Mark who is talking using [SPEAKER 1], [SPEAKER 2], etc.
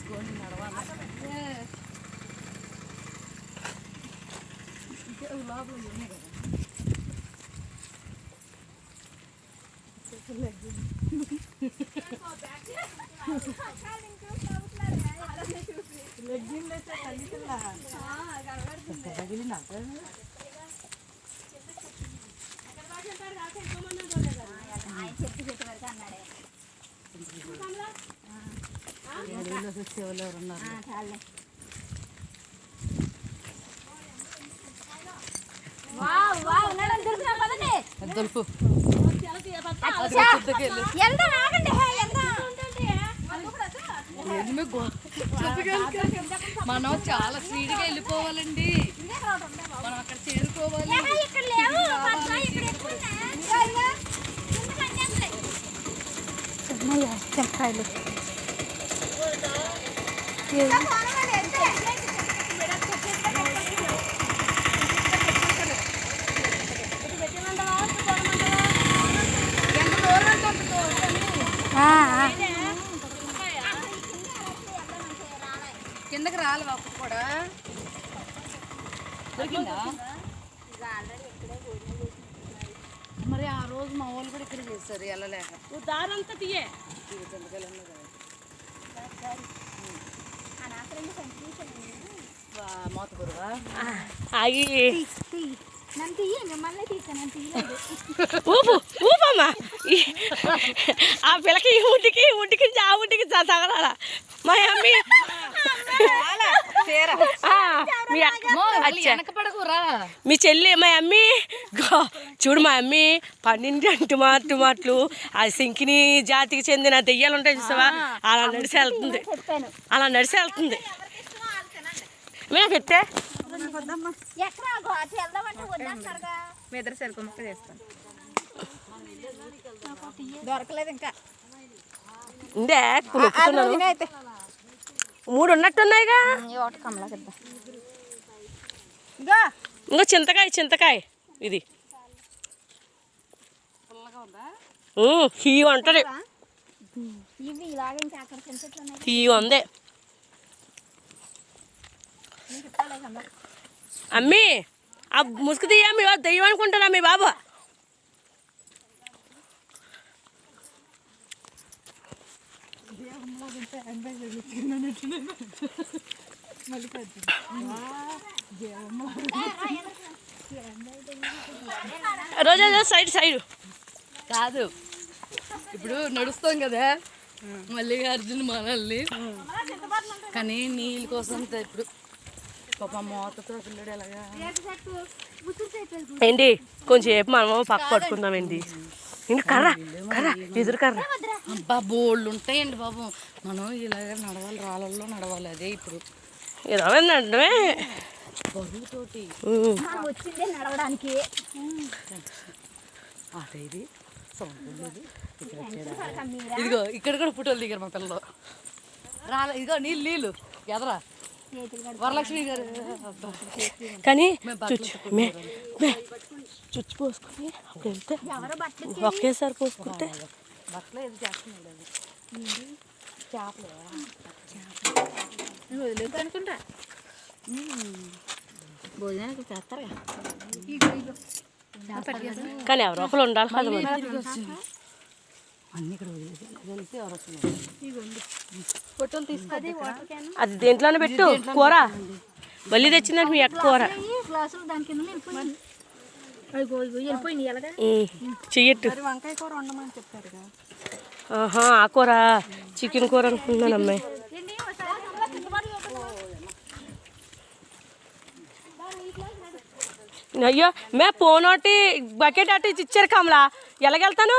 [SPEAKER 1] వేసుకొని నడవాలి. లోపల ఉన్నాయి కదా. లెగ్గిన్లు అయితే తల్లిపిల్ల తగిలిందా వచ్చేవాళ్ళు ఎవరు ఉన్నారు? దులుపు మనం చాలా స్పీడ్గా వెళ్ళిపోవాలండి. మనం అక్కడ చేరుకోవాలి. చెంకాయలు కిందకి రాలి అప్పుడు కూడా దొరికిందా? మరి ఆ రోజు మా వాళ్ళు కూడా ఇక్కడ చేస్తారు వెళ్ళలేక. దారంతా తీయే మోతపురువా ఆగి ఊపమ్మా. ఆ పిల్లకి ఈ ఊటికి ఆ ఊటికి తగలాల. మా అమ్మి మీ చెల్లి మా అమ్మి చూడు. మా అమ్మి 12 మాటలు ఆ శంకిని జాతికి చెందిన దెయ్యాలు ఉంటాయి చూసావా, అలా నడిచి వెళ్తుంది. మేము చెప్తే దొరకలేదు ఇంకా. ఇందే 3 ఉన్నట్టున్నాయిగా. ఇంకా చింతకాయ ఇది హీ ఉంటుంది. హీ ఉంది అమ్మి. ఆ ముసుగు తీయ మీ బాబు దెయ్యం అనుకుంటున్నా. మీ బాబు రోజా సైడ్ కాదు. ఇప్పుడు నడుస్తాం కదా మల్లికార్జున మనల్ని, కానీ నీళ్ళ కోసం ఇప్పుడు పాప మోతతో పిల్లడు ఎలాగా ఏంటి కొంచెంసేపు మనం పక్క పట్టుకుందామండి. ఇంకా కర్ర ఎదురు కర్ర అబ్బా బోళ్ళు ఉంటాయండి బాబు. మనం ఇలాగ నడవాలి, రాళ్ళల్లో నడవాలి. అదే ఇప్పుడు నడవే బరువుతోటి వచ్చిందే నడవడానికి. అదేది సౌండ్ ఇదిగో ఇక్కడ కూడా ఫోటోలు దిగారు మా పిల్లలు. ఇదిగో నీళ్ళు ఎదరా వరలక్ష్మి గారు. కానీ చుచ్చు పోసుకొని వెళ్తే ఒకేసారి పోసుకుంటే బట్టలు ఏది చేస్తున్నాడు వదిలేదు అనుకుంటా. భోజనానికి చేస్తారుగా, కానీ ఎవరో ఒకరు ఉండాలి కదా. అన్నీ ఇక్కడ వదిలేసి ఎవరు ఫోటోలు తీసుకొని అది దేంట్లోనే పెట్టు. కూర మళ్ళీ తెచ్చిందంటే మీ అక్క కూర చెయ్యట్టు. వంకాయ కూర వండమని చెప్పారు. ఆ కూర చికెన్ కూర అనుకుంటున్నాను అమ్మాయి. అయ్యో మే ఫోన్ ఒకటి బకెట్ అటు ఇచ్చారు కమలా, ఎలాగెళ్తాను?